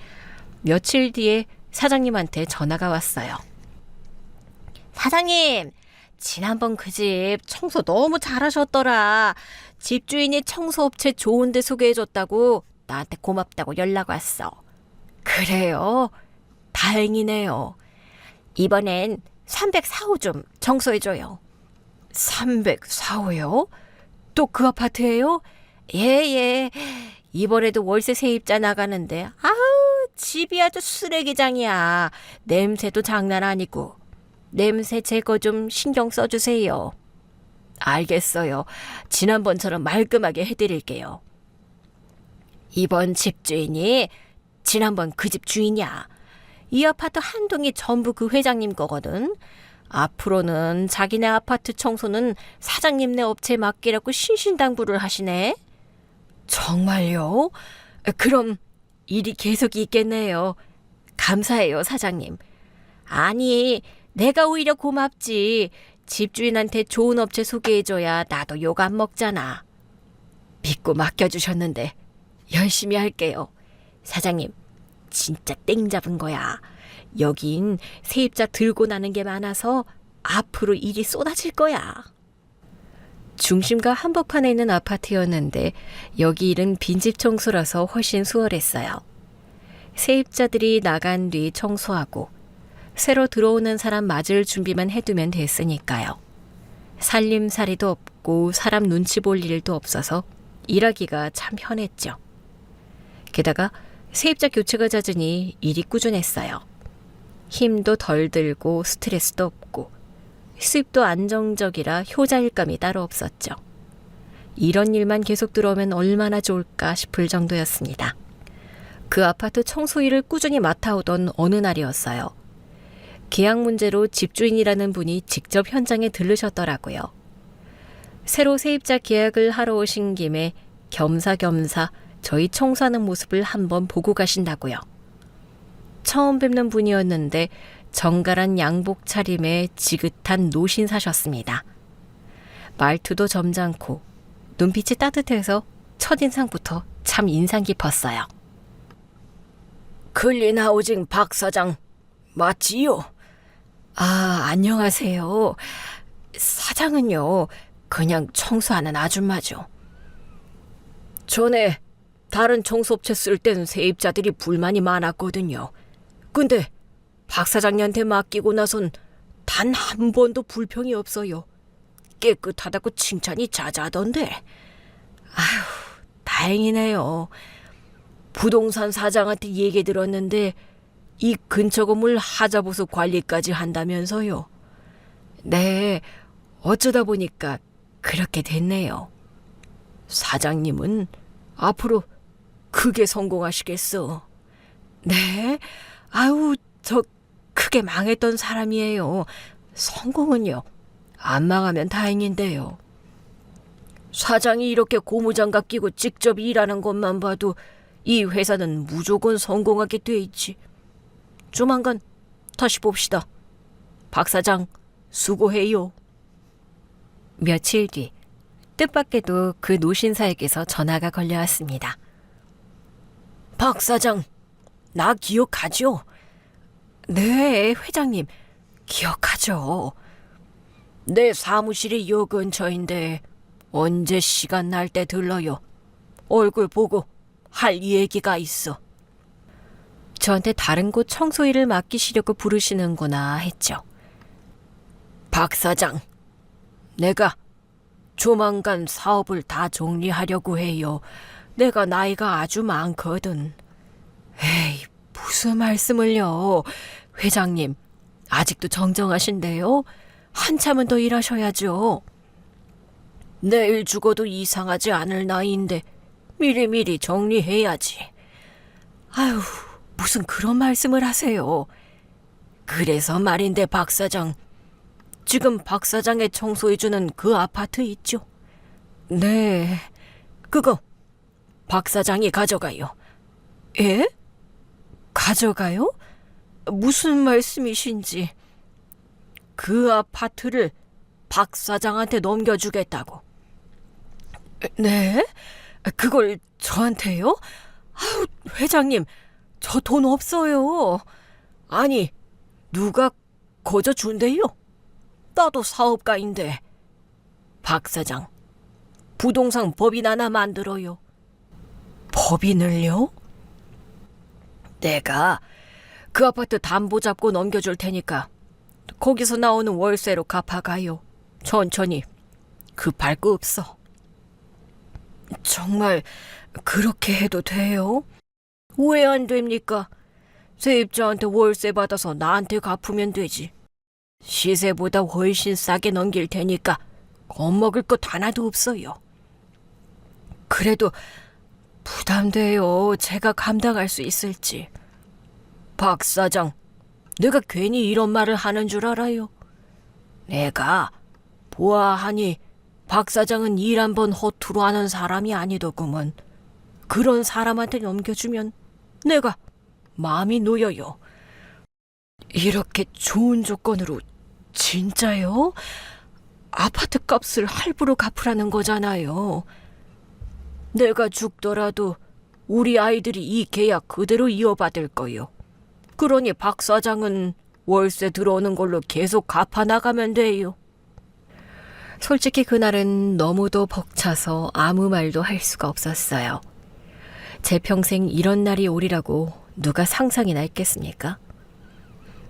며칠 뒤에 사장님한테 전화가 왔어요. 사장님, 지난번 그 집 청소 너무 잘하셨더라. 집주인이 청소업체 좋은 데 소개해줬다고 나한테 고맙다고 연락 왔어. 그래요? 다행이네요. 이번엔 304호 좀 청소해줘요. 304호요? 또 그 아파트예요? 예. 이번에도 월세 세입자 나가는데 아우 집이 아주 쓰레기장이야. 냄새도 장난 아니고. 냄새 제거 좀 신경 써주세요. 알겠어요. 지난번처럼 말끔하게 해드릴게요. 이번 집주인이 지난번 그 집 주인이야. 이 아파트 한 동이 전부 그 회장님 거거든. 앞으로는 자기네 아파트 청소는 사장님네 업체에 맡기라고 신신당부를 하시네. 정말요? 그럼 일이 계속 있겠네요. 감사해요, 사장님. 아니, 내가 오히려 고맙지. 집주인한테 좋은 업체 소개해줘야 나도 욕 안 먹잖아. 믿고 맡겨주셨는데 열심히 할게요. 사장님, 진짜 땡 잡은 거야. 여긴 세입자 들고 나는 게 많아서 앞으로 일이 쏟아질 거야. 중심가 한복판에 있는 아파트였는데 여기 일은 빈집 청소라서 훨씬 수월했어요. 세입자들이 나간 뒤 청소하고 새로 들어오는 사람 맞을 준비만 해두면 됐으니까요. 살림살이도 없고 사람 눈치 볼 일도 없어서 일하기가 참 편했죠. 게다가 세입자 교체가 잦으니 일이 꾸준했어요. 힘도 덜 들고 스트레스도 없고 수입도 안정적이라 효자일감이 따로 없었죠. 이런 일만 계속 들어오면 얼마나 좋을까 싶을 정도였습니다. 그 아파트 청소 일을 꾸준히 맡아오던 어느 날이었어요. 계약 문제로 집주인이라는 분이 직접 현장에 들르셨더라고요. 새로 세입자 계약을 하러 오신 김에 겸사겸사 저희 청소하는 모습을 한번 보고 가신다고요. 처음 뵙는 분이었는데 정갈한 양복 차림에 지긋한 노신사셨습니다. 말투도 점잖고 눈빛이 따뜻해서 첫인상부터 참 인상 깊었어요. 클린하우징 박 사장 맞지요? 아, 안녕하세요. 사장은요, 그냥 청소하는 아줌마죠. 전에 다른 청소업체 쓸 땐 세입자들이 불만이 많았거든요. 근데 박 사장님한테 맡기고 나선 단 한 번도 불평이 없어요. 깨끗하다고 칭찬이 자자하던데. 아휴, 다행이네요. 부동산 사장한테 얘기 들었는데 이 근처 건물 하자보수 관리까지 한다면서요. 네, 어쩌다 보니까 그렇게 됐네요. 사장님은 앞으로 크게 성공하시겠어. 네? 아유, 저 크게 망했던 사람이에요. 성공은요. 안 망하면 다행인데요. 사장이 이렇게 고무장갑 끼고 직접 일하는 것만 봐도 이 회사는 무조건 성공하게 돼 있지. 조만간 다시 봅시다. 박 사장, 수고해요. 며칠 뒤 뜻밖에도 그 노신사에게서 전화가 걸려왔습니다. 박 사장, 나 기억하죠? 네, 회장님. 기억하죠. 내 사무실이 요 근처인데 언제 시간 날 때 들러요. 얼굴 보고 할 얘기가 있어. 저한테 다른 곳 청소 일을 맡기시려고 부르시는구나 했죠. 박 사장, 내가 조만간 사업을 다 정리하려고 해요. 내가 나이가 아주 많거든. 에이, 무슨 말씀을요. 회장님, 아직도 정정하신데요? 한참은 더 일하셔야죠. 내일 죽어도 이상하지 않을 나이인데 미리미리 정리해야지. 아유, 무슨 그런 말씀을 하세요. 그래서 말인데 박 사장, 지금 박 사장의 청소해주는 그 아파트 있죠? 네. 그거 박 사장이 가져가요. 예? 가져가요? 무슨 말씀이신지. 그 아파트를 박 사장한테 넘겨주겠다고. 네? 그걸 저한테요? 아유, 회장님, 저 돈 없어요. 아니, 누가 거저 준대요? 나도 사업가인데. 박 사장, 부동산 법인 하나 만들어요. 법인을요? 내가 그 아파트 담보 잡고 넘겨줄 테니까 거기서 나오는 월세로 갚아가요. 천천히. 급할 거 없어. 정말 그렇게 해도 돼요? 왜 안 됩니까? 세입자한테 월세 받아서 나한테 갚으면 되지. 시세보다 훨씬 싸게 넘길 테니까 겁먹을 것 하나도 없어요. 그래도 부담돼요. 제가 감당할 수 있을지. 박 사장, 내가 괜히 이런 말을 하는 줄 알아요? 내가 보아하니 박 사장은 일 한 번 허투루 하는 사람이 아니더구먼. 그런 사람한테 넘겨주면 내가 마음이 놓여요. 이렇게 좋은 조건으로 진짜요? 아파트 값을 할부로 갚으라는 거잖아요. 내가 죽더라도 우리 아이들이 이 계약 그대로 이어받을 거요. 그러니 박 사장은 월세 들어오는 걸로 계속 갚아나가면 돼요. 솔직히 그날은 너무도 벅차서 아무 말도 할 수가 없었어요. 제 평생 이런 날이 오리라고 누가 상상이나 했겠습니까?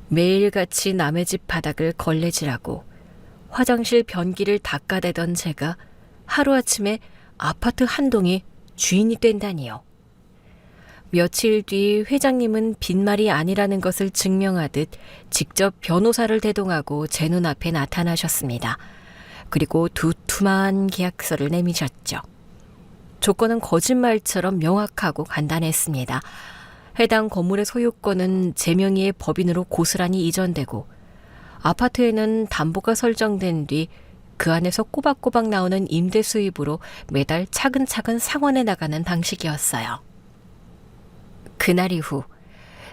매일같이 남의 집 바닥을 걸레질하고 화장실 변기를 닦아대던 제가 하루아침에 아파트 한 동이 주인이 된다니요. 며칠 뒤 회장님은 빈말이 아니라는 것을 증명하듯 직접 변호사를 대동하고 제 눈앞에 나타나셨습니다. 그리고 두툼한 계약서를 내미셨죠. 조건은 거짓말처럼 명확하고 간단했습니다. 해당 건물의 소유권은 제 명의의 법인으로 고스란히 이전되고 아파트에는 담보가 설정된 뒤 그 안에서 꼬박꼬박 나오는 임대 수입으로 매달 차근차근 상환해 나가는 방식이었어요. 그날 이후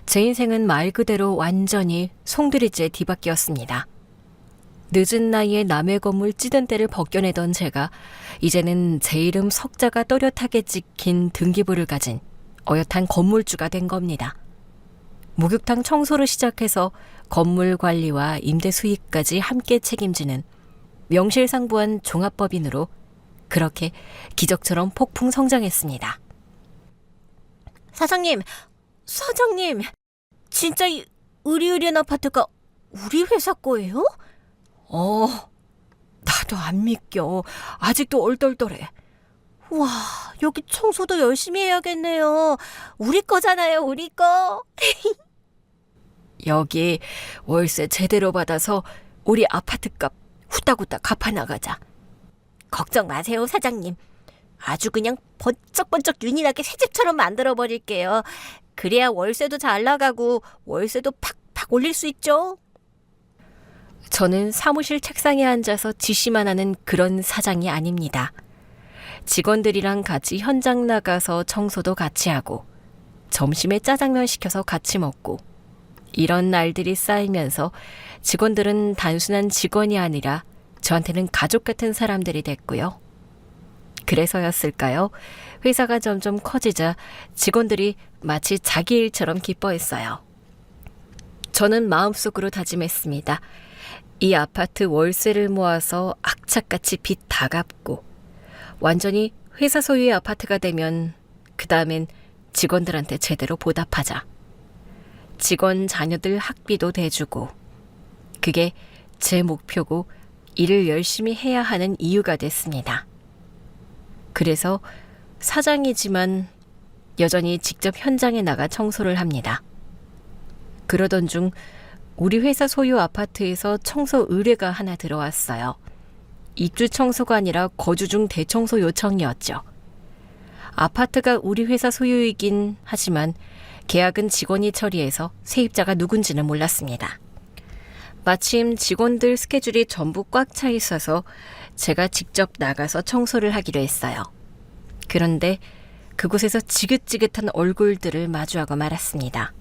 제 인생은 말 그대로 완전히 송두리째 뒤바뀌었습니다. 늦은 나이에 남의 건물 찌든 때를 벗겨내던 제가 이제는 제 이름 석자가 또렷하게 찍힌 등기부를 가진 어엿한 건물주가 된 겁니다. 목욕탕 청소를 시작해서 건물 관리와 임대 수익까지 함께 책임지는 명실상부한 종합법인으로 그렇게 기적처럼 폭풍 성장했습니다. 사장님, 진짜 이 으리으리한 아파트가 우리 회사 거예요? 나도 안 믿겨. 아직도 얼떨떨해. 와, 여기 청소도 열심히 해야겠네요. 우리 거잖아요, 우리 거. 여기 월세 제대로 받아서 우리 아파트값 후딱후딱 갚아나가자. 걱정 마세요, 사장님. 아주 그냥 번쩍번쩍 윤희나게 새집처럼 만들어버릴게요. 그래야 월세도 잘 나가고 월세도 팍팍 올릴 수 있죠. 저는 사무실 책상에 앉아서 지시만 하는 그런 사장이 아닙니다. 직원들이랑 같이 현장 나가서 청소도 같이 하고 점심에 짜장면 시켜서 같이 먹고 이런 날들이 쌓이면서 직원들은 단순한 직원이 아니라 저한테는 가족 같은 사람들이 됐고요. 그래서였을까요? 회사가 점점 커지자 직원들이 마치 자기 일처럼 기뻐했어요. 저는 마음속으로 다짐했습니다. 이 아파트 월세를 모아서 악착같이 빚 다 갚고 완전히 회사 소유의 아파트가 되면 그 다음엔 직원들한테 제대로 보답하자. 직원 자녀들 학비도 대주고 그게 제 목표고 일을 열심히 해야 하는 이유가 됐습니다. 그래서 사장이지만 여전히 직접 현장에 나가 청소를 합니다. 그러던 중 우리 회사 소유 아파트에서 청소 의뢰가 하나 들어왔어요. 입주 청소가 아니라 거주 중 대청소 요청이었죠. 아파트가 우리 회사 소유이긴 하지만 계약은 직원이 처리해서 세입자가 누군지는 몰랐습니다. 마침 직원들 스케줄이 전부 꽉 차 있어서 제가 직접 나가서 청소를 하기로 했어요. 그런데 그곳에서 지긋지긋한 얼굴들을 마주하고 말았습니다.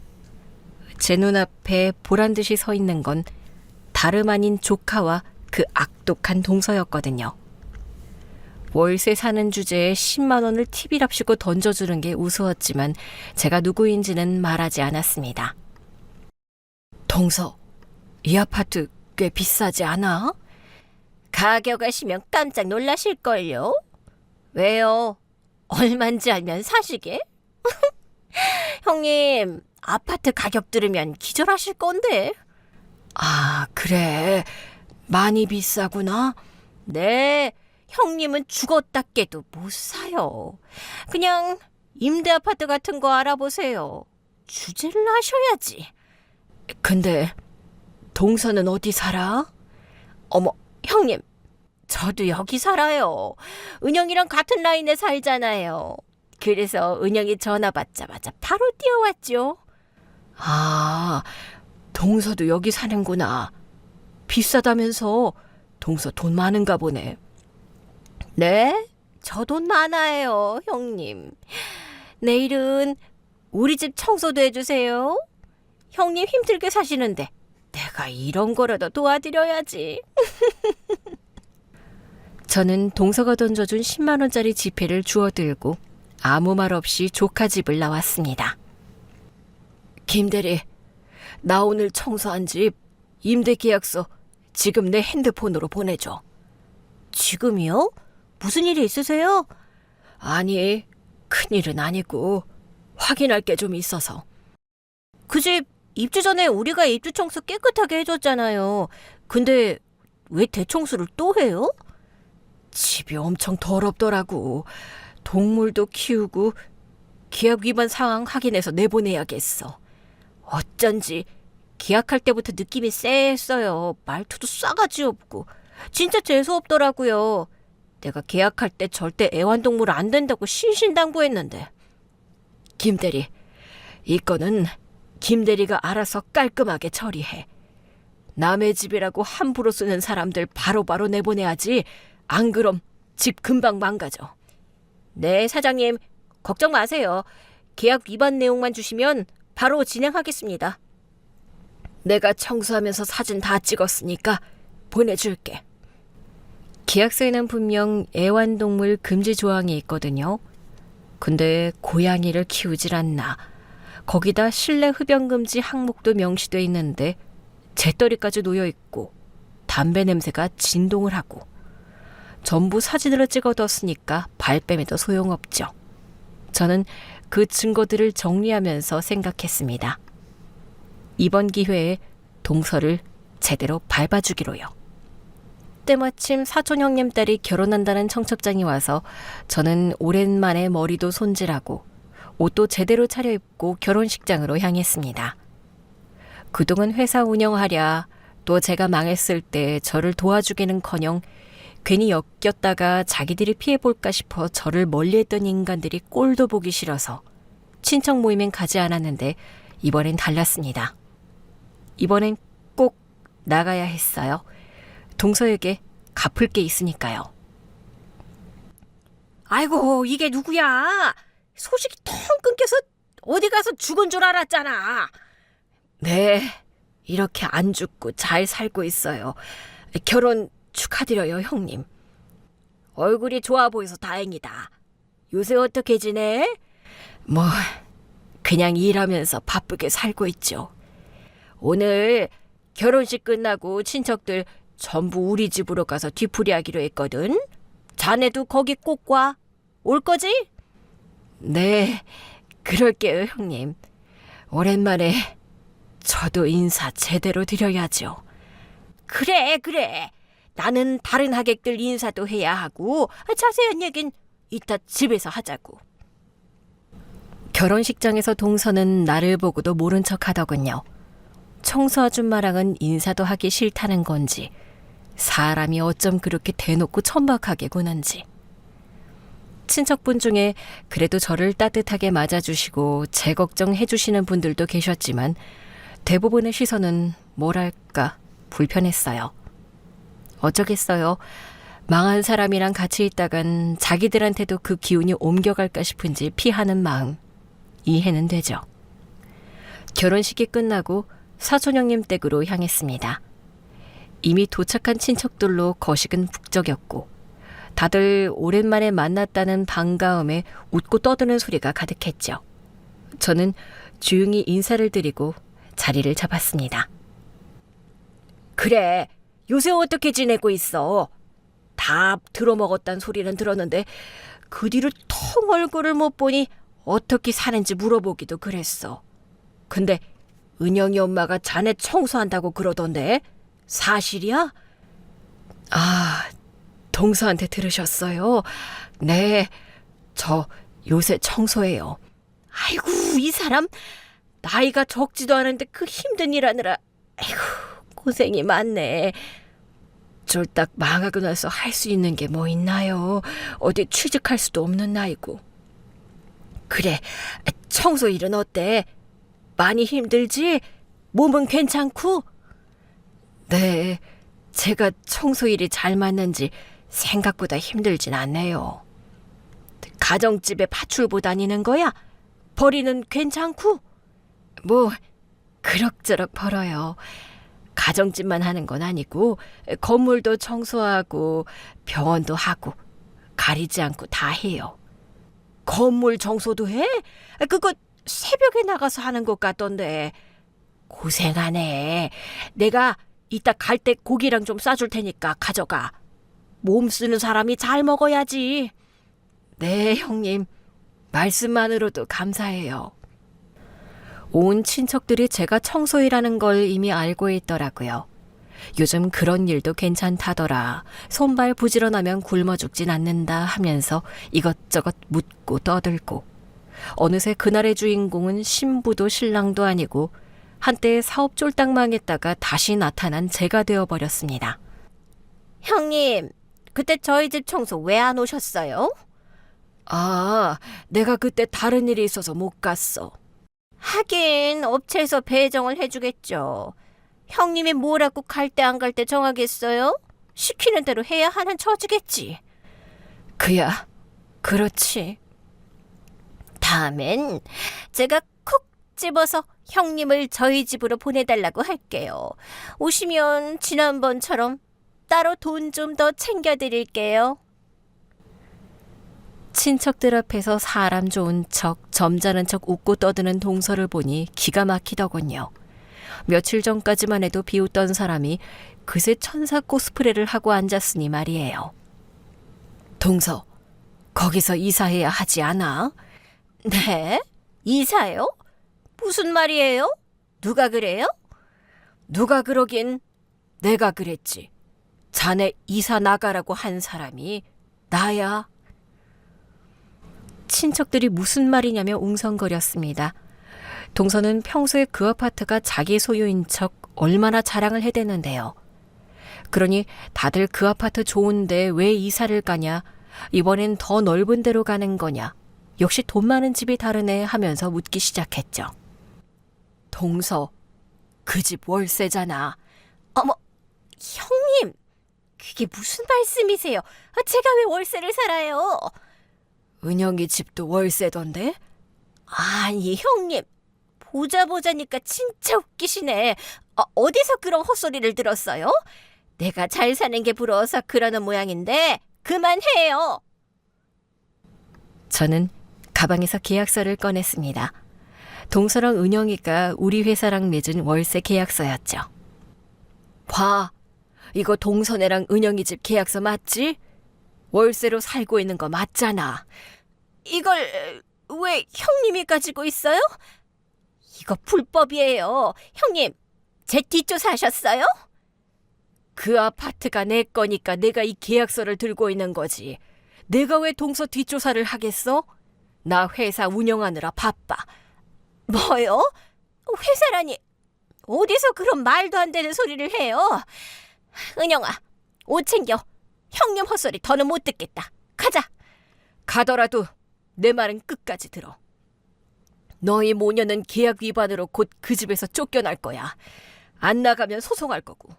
제 눈앞에 보란듯이 서 있는 건 다름 아닌 조카와 그 악독한 동서였거든요. 월세 사는 주제에 10만 원을 팁이랍시고 던져주는 게 우스웠지만 제가 누구인지는 말하지 않았습니다. 동서, 이 아파트 꽤 비싸지 않아? 가격 아시면 깜짝 놀라실걸요? 왜요? 얼만지 알면 사시게? 형님, 아파트 가격 들으면 기절하실 건데. 아, 그래. 많이 비싸구나. 네, 형님은 죽었다 깨도 못 사요. 그냥 임대 아파트 같은 거 알아보세요. 주제를 하셔야지. 근데 동서는 어디 살아? 어머, 형님, 저도 여기 살아요. 은영이랑 같은 라인에 살잖아요. 그래서 은영이 전화 받자마자 바로 뛰어왔죠. 아, 동서도 여기 사는구나. 비싸다면서 동서 돈 많은가 보네. 네? 저 돈 많아요, 형님. 내일은 우리 집 청소도 해주세요. 형님 힘들게 사시는데 내가 이런 거라도 도와드려야지. 저는 동서가 던져준 10만 원짜리 지폐를 주워들고 아무 말 없이 조카 집을 나왔습니다. 김대리, 나 오늘 청소한 집 임대 계약서 지금 내 핸드폰으로 보내줘. 지금이요? 무슨 일이 있으세요? 아니, 큰일은 아니고 확인할 게 좀 있어서. 그 집 입주 전에 우리가 입주 청소 깨끗하게 해줬잖아요. 근데 왜 대청소를 또 해요? 집이 엄청 더럽더라고. 동물도 키우고 계약 위반 상황 확인해서 내보내야겠어. 어쩐지 계약할 때부터 느낌이 쎄했어요. 말투도 싸가지 없고. 진짜 재수없더라고요. 내가 계약할 때 절대 애완동물 안 된다고 신신당부했는데. 김대리, 이 건은 김대리가 알아서 깔끔하게 처리해. 남의 집이라고 함부로 쓰는 사람들 바로바로 내보내야지. 안 그럼 집 금방 망가져. 네, 사장님. 걱정 마세요. 계약 위반 내용만 주시면 바로 진행하겠습니다. 내가 청소하면서 사진 다 찍었으니까 보내줄게. 계약서에는 분명 애완동물 금지 조항이 있거든요. 근데 고양이를 키우질 않나. 거기다 실내 흡연 금지 항목도 명시돼 있는데 재떨이까지 놓여 있고 담배 냄새가 진동을 하고 전부 사진으로 찍어뒀으니까 발뺌에도 소용없죠. 저는 그 증거들을 정리하면서 생각했습니다. 이번 기회에 동서를 제대로 밟아주기로요. 때마침 사촌 형님 딸이 결혼한다는 청첩장이 와서 저는 오랜만에 머리도 손질하고 옷도 제대로 차려입고 결혼식장으로 향했습니다. 그동안 회사 운영하랴 또 제가 망했을 때 저를 도와주기는커녕 괜히 엮였다가 자기들이 피해볼까 싶어 저를 멀리했던 인간들이 꼴도 보기 싫어서 친척 모임엔 가지 않았는데 이번엔 달랐습니다. 이번엔 꼭 나가야 했어요. 동서에게 갚을 게 있으니까요. 아이고, 이게 누구야? 소식이 텅 끊겨서 어디 가서 죽은 줄 알았잖아. 네, 이렇게 안 죽고 잘 살고 있어요. 결혼 축하드려요, 형님. 얼굴이 좋아 보여서 다행이다. 요새 어떻게 지내? 뭐, 그냥 일하면서 바쁘게 살고 있죠. 오늘 결혼식 끝나고 친척들 전부 우리 집으로 가서 뒤풀이하기로 했거든. 자네도 거기 꼭 와. 올 거지? 네, 그럴게요, 형님. 오랜만에 저도 인사 제대로 드려야죠. 그래. 나는 다른 하객들 인사도 해야 하고 자세한 얘긴 이따 집에서 하자고. 결혼식장에서 동서는 나를 보고도 모른 척 하더군요. 청소 아줌마랑은 인사도 하기 싫다는 건지, 사람이 어쩜 그렇게 대놓고 천박하게 구는지. 친척분 중에 그래도 저를 따뜻하게 맞아주시고 제 걱정해 주시는 분들도 계셨지만 대부분의 시선은 뭐랄까 불편했어요. 어쩌겠어요. 망한 사람이랑 같이 있다간 자기들한테도 그 기운이 옮겨갈까 싶은지 피하는 마음 이해는 되죠. 결혼식이 끝나고 사촌형님 댁으로 향했습니다. 이미 도착한 친척들로 거식은 북적였고 다들 오랜만에 만났다는 반가움에 웃고 떠드는 소리가 가득했죠. 저는 조용히 인사를 드리고 자리를 잡았습니다. 그래, 요새 어떻게 지내고 있어? 다 들어먹었단 소리는 들었는데 그 뒤로 통 얼굴을 못 보니 어떻게 사는지 물어보기도 그랬어. 근데 은영이 엄마가 자네 청소한다고 그러던데 사실이야? 아, 동서한테 들으셨어요? 네, 저 요새 청소해요. 아이고, 이 사람 나이가 적지도 않은데 그 힘든 일 하느라 아이고 고생이 많네. 쫄딱 망하고 나서 할 수 있는 게 뭐 있나요? 어디 취직할 수도 없는 나이고. 그래, 청소 일은 어때? 많이 힘들지? 몸은 괜찮고? 네, 제가 청소 일이 잘 맞는지 생각보다 힘들진 않네요. 가정집에 밧줄 다니는 거야? 벌이는 괜찮고? 뭐 그럭저럭 벌어요. 가정집만 하는 건 아니고 건물도 청소하고 병원도 하고 가리지 않고 다 해요. 건물 청소도 해? 그거 새벽에 나가서 하는 것 같던데. 고생하네. 내가 이따 갈 때 고기랑 좀 싸줄 테니까 가져가. 몸 쓰는 사람이 잘 먹어야지. 네, 형님. 말씀만으로도 감사해요. 온 친척들이 제가 청소일하는 걸 이미 알고 있더라고요. 요즘 그런 일도 괜찮다더라. 손발 부지런하면 굶어 죽진 않는다 하면서 이것저것 묻고 떠들고. 어느새 그날의 주인공은 신부도 신랑도 아니고 한때 사업 쫄딱 망했다가 다시 나타난 제가 되어버렸습니다. 형님, 그때 저희 집 청소 왜 안 오셨어요? 아, 내가 그때 다른 일이 있어서 못 갔어. 하긴 업체에서 배정을 해주겠죠. 형님이 뭐라고 갈 때 안 갈 때 정하겠어요? 시키는 대로 해야 하는 처지겠지. 그야, 그렇지. 다음엔 제가 콕 집어서 형님을 저희 집으로 보내달라고 할게요. 오시면 지난번처럼 따로 돈 좀 더 챙겨드릴게요. 친척들 앞에서 사람 좋은 척, 점잖은 척 웃고 떠드는 동서를 보니 기가 막히더군요. 며칠 전까지만 해도 비웃던 사람이 그새 천사 코스프레를 하고 앉았으니 말이에요. 동서, 거기서 이사해야 하지 않아? 네? 이사요? 무슨 말이에요? 누가 그래요? 누가 그러긴 내가 그랬지. 자네 이사 나가라고 한 사람이 나야. 친척들이 무슨 말이냐며 웅성거렸습니다. 동서는 평소에 그 아파트가 자기 소유인 척 얼마나 자랑을 해댔는데요. 그러니 다들 그 아파트 좋은데 왜 이사를 가냐, 이번엔 더 넓은 데로 가는 거냐, 역시 돈 많은 집이 다르네 하면서 묻기 시작했죠. 동서, 그 집 월세잖아. 어머, 형님, 그게 무슨 말씀이세요? 제가 왜 월세를 살아요? 은영이 집도 월세던데? 아니, 형님, 보자니까 진짜 웃기시네. 어디서 그런 헛소리를 들었어요? 내가 잘 사는 게 부러워서 그러는 모양인데 그만해요. 저는 가방에서 계약서를 꺼냈습니다. 동서랑 은영이가 우리 회사랑 맺은 월세 계약서였죠. 봐, 이거 동서네랑 은영이 집 계약서 맞지? 월세로 살고 있는 거 맞잖아. 이걸 왜 형님이 가지고 있어요? 이거 불법이에요. 형님, 제 뒷조사 하셨어요? 그 아파트가 내 거니까 내가 이 계약서를 들고 있는 거지. 내가 왜 동서 뒷조사를 하겠어? 나 회사 운영하느라 바빠. 뭐요? 회사라니 어디서 그런 말도 안 되는 소리를 해요? 은영아, 옷 챙겨. 형님 헛소리 더는 못 듣겠다. 가자. 가더라도 내 말은 끝까지 들어. 너희 모녀는 계약 위반으로 곧 그 집에서 쫓겨날 거야. 안 나가면 소송할 거고.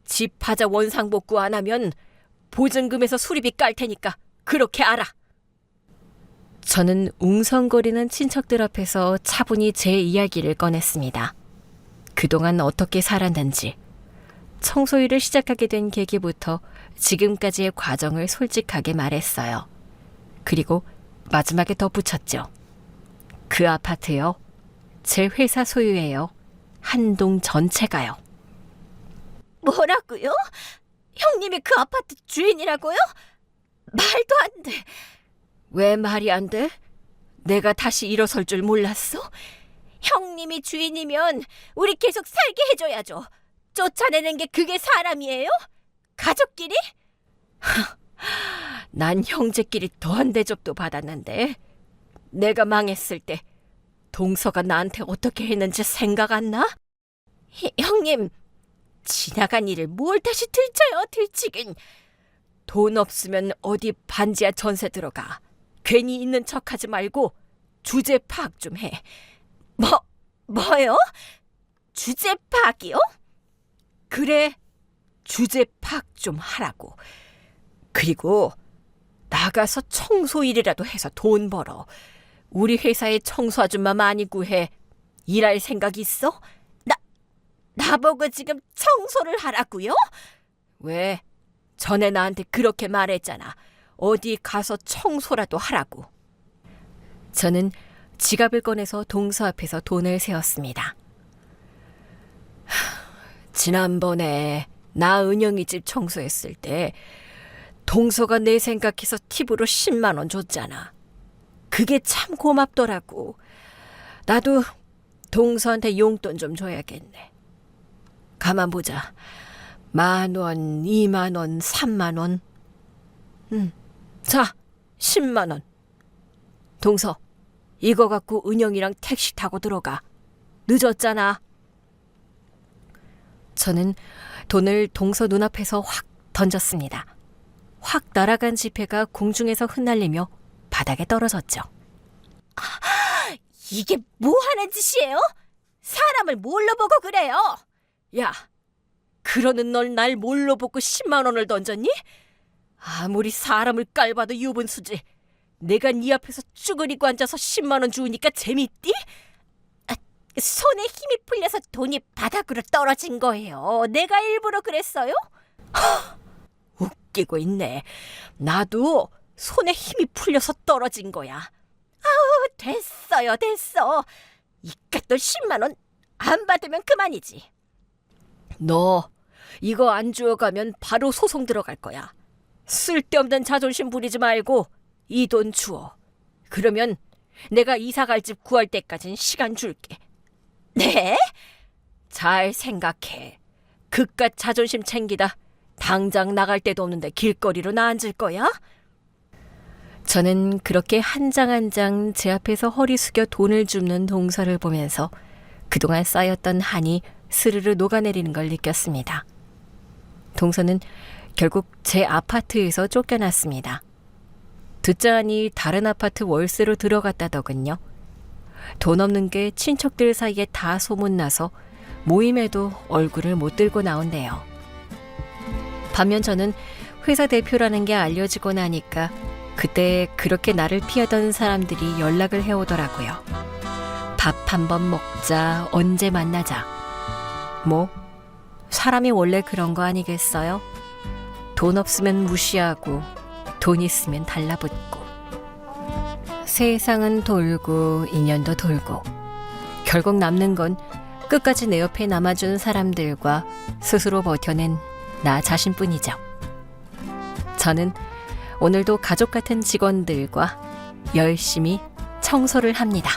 집 하자 원상복구 안 하면 보증금에서 수리비 깔 테니까 그렇게 알아. 저는 웅성거리는 친척들 앞에서 차분히 제 이야기를 꺼냈습니다. 그동안 어떻게 살았는지, 청소일을 시작하게 된 계기부터 지금까지의 과정을 솔직하게 말했어요. 그리고 마지막에 덧붙였죠. 그 아파트요. 제 회사 소유예요. 한 동 전체가요. 뭐라고요? 형님이 그 아파트 주인이라고요? 말도 안 돼. 왜 말이 안 돼? 내가 다시 일어설 줄 몰랐어? 형님이 주인이면 우리 계속 살게 해줘야죠. 쫓아내는 게 그게 사람이에요? 가족끼리? 난 형제끼리 더한 대접도 받았는데 내가 망했을 때 동서가 나한테 어떻게 했는지 생각 안 나? 형님, 지나간 일을 뭘 다시 들춰요, 들치긴. 돈 없으면 어디 반지하 전세 들어가. 괜히 있는 척하지 말고 주제 파악 좀 해. 뭐요? 주제 파악이요? 그래, 주제 파악 좀 하라고. 그리고 나가서 청소 일이라도 해서 돈 벌어. 우리 회사에 청소 아줌마 많이 구해. 일할 생각 있어? 나보고 지금 청소를 하라고요? 왜? 전에 나한테 그렇게 말했잖아. 어디 가서 청소라도 하라고. 저는 지갑을 꺼내서 동서 앞에서 돈을 세었습니다. 지난번에 나 은영이 집 청소했을 때 동서가 내 생각해서 팁으로 10만 원 줬잖아. 그게 참 고맙더라고. 나도 동서한테 용돈 좀 줘야겠네. 가만 보자. 10,000원, 20,000원, 30,000원. 자, 10만 원. 동서, 이거 갖고 은영이랑 택시 타고 들어가. 늦었잖아. 저는 돈을 동서 눈앞에서 확 던졌습니다. 확 날아간 지폐가 공중에서 흩날리며 바닥에 떨어졌죠. 이게 뭐 하는 짓이에요? 사람을 뭘로 보고 그래요? 야, 그러는 널 날 뭘로 보고 10만 원을 던졌니? 아무리 사람을 깔봐도 유분수지. 내가 네 앞에서 쭈그리고 앉아서 10만 원 주우니까 재밌디? 손에 힘이 풀려서 돈이 바닥으로 떨어진 거예요. 내가 일부러 그랬어요? 웃기고 있네. 나도 손에 힘이 풀려서 떨어진 거야. 됐어. 이깟 돈 10만 원 안 받으면 그만이지. 너 이거 안 주워가면 바로 소송 들어갈 거야. 쓸데없는 자존심 부리지 말고 이 돈 주워. 그러면 내가 이사 갈 집 구할 때까진 시간 줄게. 네? 잘 생각해. 그깟 자존심 챙기다 당장 나갈 데도 없는데 길거리로 나 앉을 거야? 저는 그렇게 한 장 한 장 제 앞에서 허리 숙여 돈을 줍는 동서를 보면서 그동안 쌓였던 한이 스르르 녹아내리는 걸 느꼈습니다. 동서는 결국 제 아파트에서 쫓겨났습니다. 듣자 하니 다른 아파트 월세로 들어갔다더군요. 돈 없는 게 친척들 사이에 다 소문나서 모임에도 얼굴을 못 들고 나온대요. 반면 저는 회사 대표라는 게 알려지고 나니까 그때 그렇게 나를 피하던 사람들이 연락을 해오더라고요. 밥 한 번 먹자, 언제 만나자. 뭐, 사람이 원래 그런 거 아니겠어요? 돈 없으면 무시하고, 돈 있으면 달라붙고. 세상은 돌고, 인연도 돌고. 결국 남는 건 끝까지 내 옆에 남아준 사람들과 스스로 버텨낸 나 자신뿐이죠. 저는 오늘도 가족 같은 직원들과 열심히 청소를 합니다.